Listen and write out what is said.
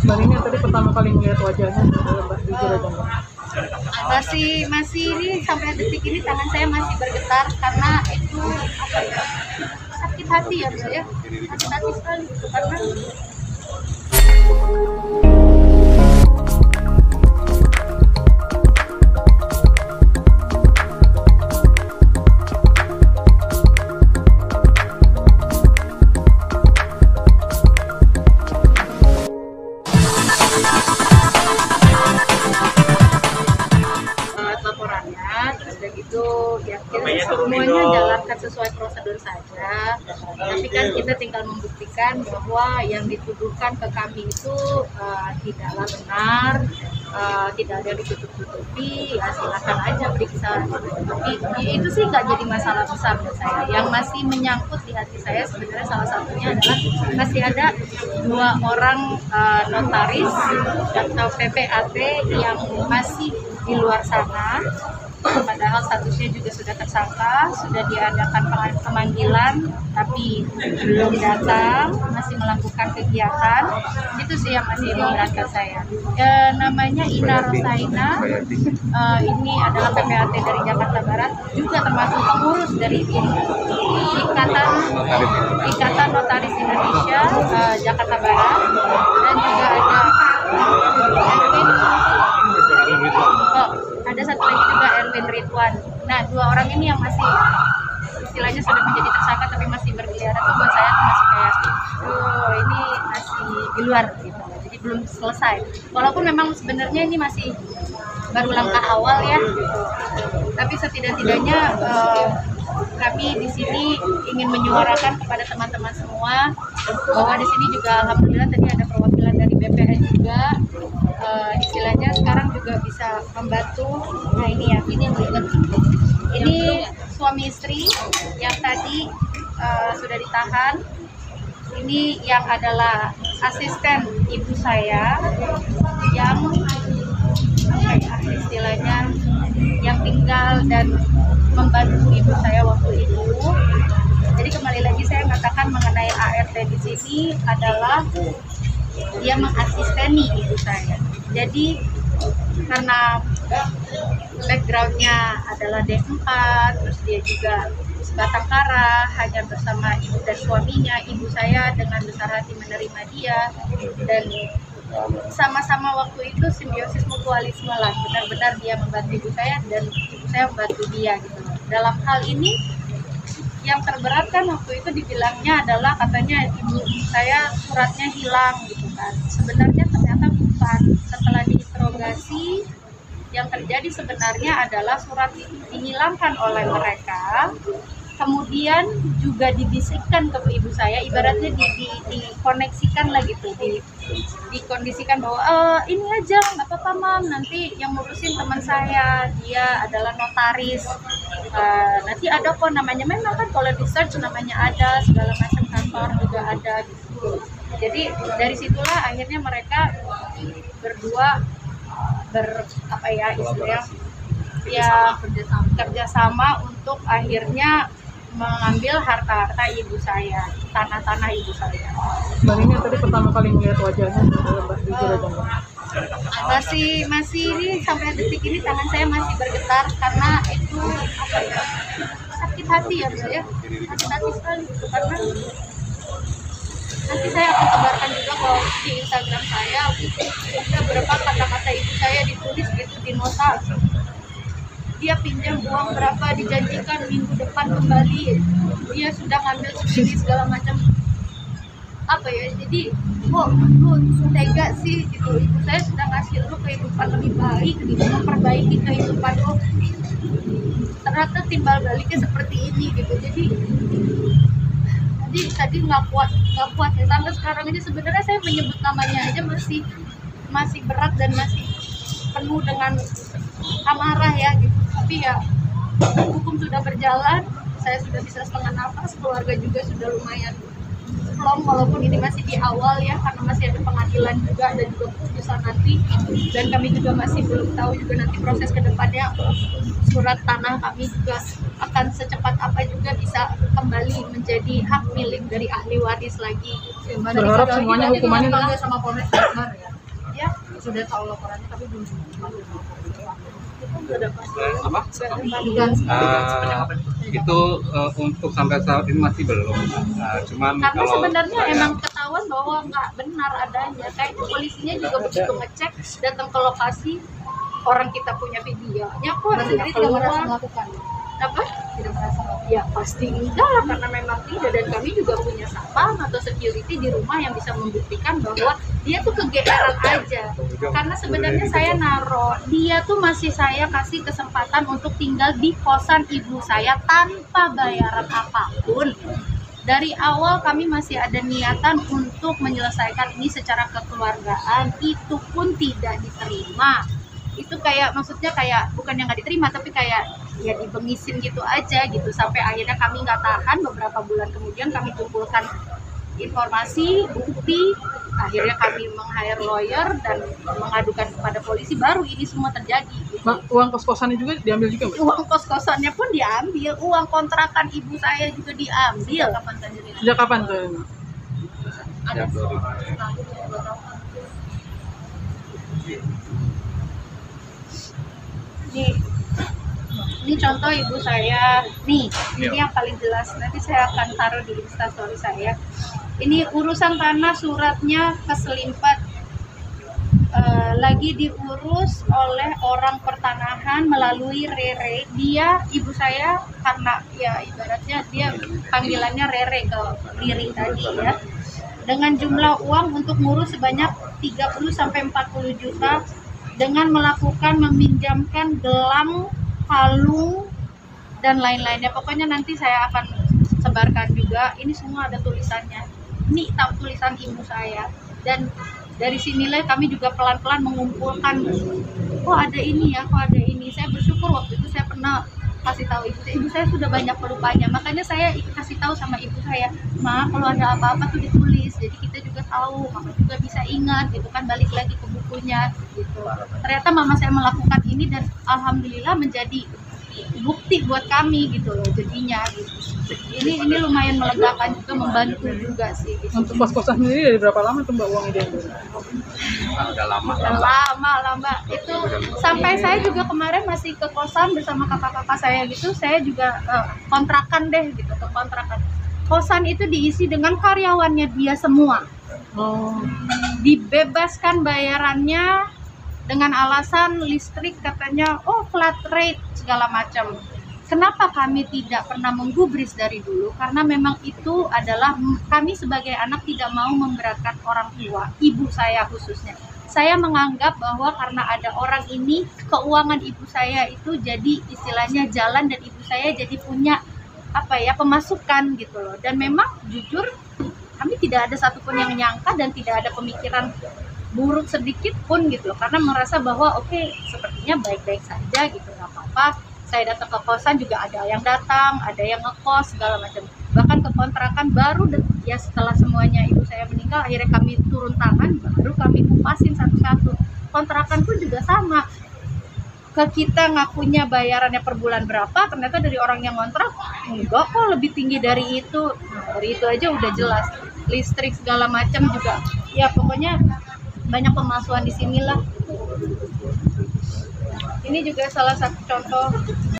Mbak Nini tadi pertama kali melihat wajahnya, Mbak, jujur aja Mbak. Masih ini sampai detik ini tangan saya masih bergetar karena itu apa ya, sakit hati ya Mbak ya, sakit hati sekali gitu karena laporannya, terus udah gitu ya kita semuanya jalankan sesuai prosedur saja, tapi kan kita tinggal membuktikan bahwa yang dituduhkan ke kami itu tidaklah benar, tidak ada ditutup-tutupi, ya silakan aja periksa. Tapi itu sih nggak jadi masalah besar buat saya. Yang masih menyangkut di hati saya sebenarnya salah satunya adalah masih ada 2 orang notaris atau PPAT yang masih di luar sana, padahal statusnya juga sudah tersangka, sudah diadakan pemanggilan tapi belum datang, masih melakukan kegiatan. Itu sih yang masih memberatkan saya. Namanya Ina Rosaina, ini adalah PPAT dari Jakarta Barat, juga termasuk pengurus dari Ikatan Notaris Indonesia Jakarta Barat, dan juga ada satu lagi juga Erwin Ridwan. Nah, 2 orang ini yang masih istilahnya sudah menjadi tersangka tapi masih berkeliaran, tuh buat saya tuh masih kayak ini masih di luar gitu, jadi belum selesai. Walaupun memang sebenarnya ini masih baru langkah awal ya gitu. Tapi setidak-tidaknya kami di sini ingin menyuarakan kepada teman-teman semua bahwa di sini juga alhamdulillah tadi ada perwakilan dari BPN juga, istilahnya sekarang juga bisa membantu. Nah ini ya, ini yang berikut. Ini suami istri yang tadi sudah ditahan. Ini yang adalah asisten ibu saya yang istilahnya yang tinggal dan membantu ibu saya waktu itu. Jadi kembali lagi saya mengatakan mengenai ART di sini adalah dia mengasisteni ibu saya. Jadi karena backgroundnya adalah D4, terus dia juga sebatang kara, hanya bersama ibu dan suaminya, ibu saya dengan besar hati menerima dia, dan sama-sama waktu itu simbiosis mutualisme lah, benar-benar dia membantu ibu saya dan ibu saya membantu dia gitu. Dalam hal ini yang terberat kan waktu itu dibilangnya adalah katanya ibu saya suratnya hilang gitu kan. Sebenarnya ternyata bukan. Setelah diinterogasi, yang terjadi sebenarnya adalah surat itu dihilangkan oleh mereka, kemudian juga dibisikkan ke ibu saya, ibaratnya dikoneksikan lah gitu, dikondisikan bahwa ini aja nggak apa-apa mam, nanti yang ngurusin teman saya, dia adalah notaris, nanti ada kok namanya, memang kan kalau di search namanya ada, segala macam kantor juga ada gitu. Jadi dari situlah akhirnya mereka berdua kerjasama untuk akhirnya mengambil harta-harta ibu saya, tanah-tanah ibu saya. Mbak Nini tadi pertama kali melihat wajahnya, Mbak, jujur aja Mbak. Masih ini sampai detik ini tangan saya masih bergetar karena itu apa ya, sakit hati ya Mbak ya, sakit hati sekali gitu karena nanti saya akan sebarkan juga kalau di Instagram saya ada beberapa kata-kata ibu saya ditulis gitu di nota. Dia pinjam uang berapa, dijanjikan minggu depan kembali, dia sudah ngambil segini segala macam, apa ya, jadi kok lu tega sih gitu, ibu saya sudah ngasih lu kehidupan lebih baik gitu, memperbaiki kehidupan lu, ternyata timbal baliknya seperti ini gitu. Jadi tadi nggak kuat ya, sampai sekarang ini sebenarnya saya menyebut namanya aja masih berat dan masih penuh dengan amarah ya gitu. Tapi ya hukum sudah berjalan, saya sudah bisa setengah nafas, keluarga juga sudah lumayan plong, walaupun ini masih di awal ya, karena masih ada pengadilan juga dan juga keputusan nanti, dan kami juga masih belum tahu juga nanti proses kedepannya surat tanah kami juga akan secepat apa juga bisa kembali menjadi hak milik dari ahli waris lagi. Berharap semuanya hukumannya dipanggil sama Polres Jakbar ya. Ya, Sudah tahu laporannya tapi belum dipanggil. Apa? Itu untuk sampai saat ini masih belum. Cuman karena kalau sebenarnya saya- emang ketahuan bahwa nggak benar adanya. Kayaknya polisinya juga begitu ngecek, datang ke lokasi, orang kita punya videonya kok Mas sendiri tidak merasa keluar. melakukan. Apa? Tidak merasa melakukan. Ya pasti enggak lah, karena memang tidak, dan kami juga punya satpam atau security di rumah yang bisa membuktikan bahwa dia tuh kegeeran aja. Karena sebenarnya saya naro, dia tuh masih saya kasih kesempatan untuk tinggal di kosan ibu saya tanpa bayaran apapun. Dari awal kami masih ada niatan untuk menyelesaikan ini secara kekeluargaan, itu pun tidak diterima. Itu kayak, maksudnya kayak bukan yang nggak diterima, tapi kayak ya dibengisin gitu aja gitu, sampai akhirnya kami nggak tahan. Beberapa bulan kemudian kami kumpulkan informasi, bukti, akhirnya kami meng-hire lawyer dan mengadukan kepada polisi, baru ini semua terjadi gitu. Mak, uang kos-kosannya juga diambil juga, Mbak? Uang kos-kosannya pun diambil, uang kontrakan ibu saya juga diambil. Sejak kapan tuh? Mbak? Ada Ya, sorry. Ini contoh ibu saya nih, ini yang paling jelas, nanti saya akan taruh di instastory saya. Ini urusan tanah, suratnya keselimpat, lagi diurus oleh orang pertanahan melalui Rere. Dia, ibu saya, karena ya ibaratnya dia panggilannya Rere ke Riri tadi ya, dengan jumlah uang untuk ngurus sebanyak 30-40 juta dengan melakukan meminjamkan gelang, kalung, dan lain-lainnya. Pokoknya nanti saya akan sebarkan juga. Ini semua ada tulisannya. Ini tulisan ibu saya. Dan dari sinilah kami juga pelan-pelan mengumpulkan. Kok ada ini ya, kok ada ini. Saya bersyukur waktu itu saya pernah kasih tahu ibu saya sudah banyak pelupanya. Makanya saya kasih tahu sama ibu saya, Ma, kalau ada apa-apa tuh ditulis. Jadi kita juga tahu, mama juga bisa ingat gitu kan, balik lagi ke bukunya gitu. Ternyata mama saya melakukan ini dan alhamdulillah menjadi bukti buat kami gitu loh jadinya gitu. Ini lumayan melegakan juga, membantu juga sih gitu. Untuk kos-kosan sendiri dari berapa lama tuh Mbak uangnya diambil? Udah lama. Lama lah Mbak, itu sampai saya juga kemarin masih ke kosan bersama kakak-kakak saya gitu. Saya juga kontrakan deh gitu, ke kontrakan. Kosan itu diisi dengan karyawannya dia semua, Oh, dibebaskan bayarannya dengan alasan listrik katanya flat rate segala macam. Kenapa kami tidak pernah menggubris dari dulu? Karena memang itu adalah kami sebagai anak tidak mau memberatkan orang tua, ibu saya khususnya. Saya menganggap bahwa karena ada orang ini, keuangan ibu saya itu jadi istilahnya jalan, dan ibu saya jadi punya pemasukan gitu loh. Dan memang jujur kami tidak ada satupun yang nyangka dan tidak ada pemikiran buruk sedikit pun gitu loh, karena merasa bahwa oke, sepertinya baik-baik saja gitu, nggak apa-apa. Saya datang ke kosan juga ada yang datang, ada yang ngekos segala macam, bahkan ke kontrakan baru ya setelah semuanya ibu saya meninggal, akhirnya kami turun tangan, baru kami kupasin satu-satu. Kontrakan pun juga sama, ke kita ngakunya bayarannya per bulan berapa, ternyata dari orang yang ngontrak enggak kok, lebih tinggi dari itu. Nah, dari itu aja udah jelas, listrik segala macam juga ya, pokoknya banyak pemalsuan di sinilah. Ini juga salah satu contoh